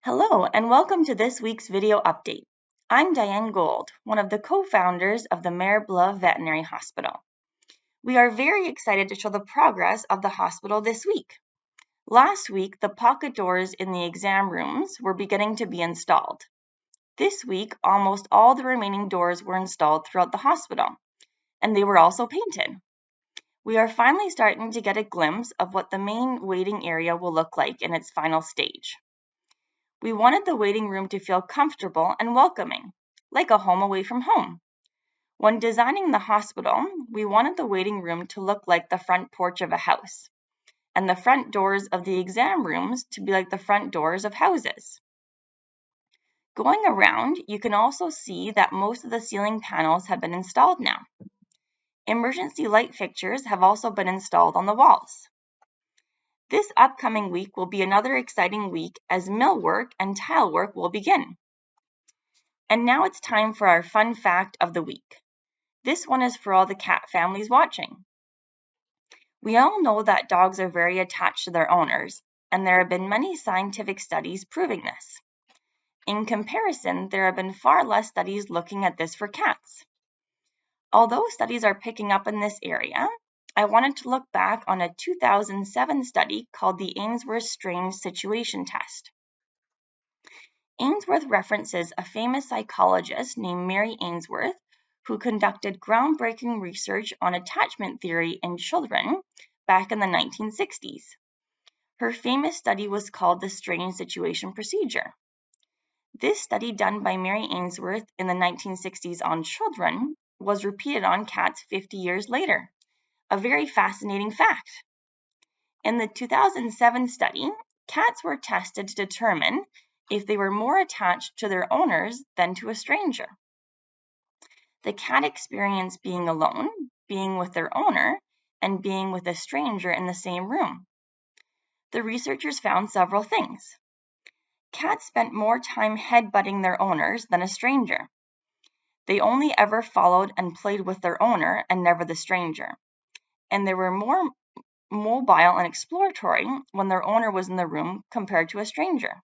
Hello, and welcome to this week's video update. I'm Diane Gold, one of the co-founders of the Mare Blah Veterinary Hospital. We are very excited to show the progress of the hospital this week. Last week, the pocket doors in the exam rooms were beginning to be installed. This week, almost all the remaining doors were installed throughout the hospital, and they were also painted. We are finally starting to get a glimpse of what the main waiting area will look like in its final stage. We wanted the waiting room to feel comfortable and welcoming, like a home away from home. When designing the hospital, we wanted the waiting room to look like the front porch of a house, and the front doors of the exam rooms to be like the front doors of houses. Going around, you can also see that most of the ceiling panels have been installed now. Emergency light fixtures have also been installed on the walls. This upcoming week will be another exciting week as millwork and tile work will begin. And now it's time for our fun fact of the week. This one is for all the cat families watching. We all know that dogs are very attached to their owners, and there have been many scientific studies proving this. In comparison, there have been far less studies looking at this for cats. Although studies are picking up in this area, I wanted to look back on a 2007 study called the Ainsworth Strange Situation Test. Ainsworth references a famous psychologist named Mary Ainsworth who conducted groundbreaking research on attachment theory in children back in the 1960s. Her famous study was called the Strange Situation Procedure. This study done by Mary Ainsworth in the 1960s on children was repeated on cats 50 years later. A very fascinating fact. In the 2007 study, cats were tested to determine if they were more attached to their owners than to a stranger. The cat experienced being alone, being with their owner, and being with a stranger in the same room. The researchers found several things. Cats spent more time headbutting their owners than a stranger. They only ever followed and played with their owner and never the stranger. And they were more mobile and exploratory when their owner was in the room compared to a stranger.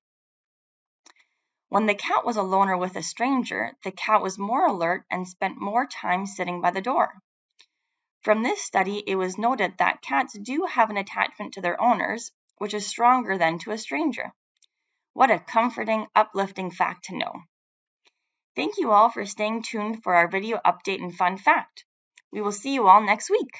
When the cat was alone or with a stranger, the cat was more alert and spent more time sitting by the door. From this study, it was noted that cats do have an attachment to their owners, which is stronger than to a stranger. What a comforting, uplifting fact to know. Thank you all for staying tuned for our video update and fun fact. We will see you all next week.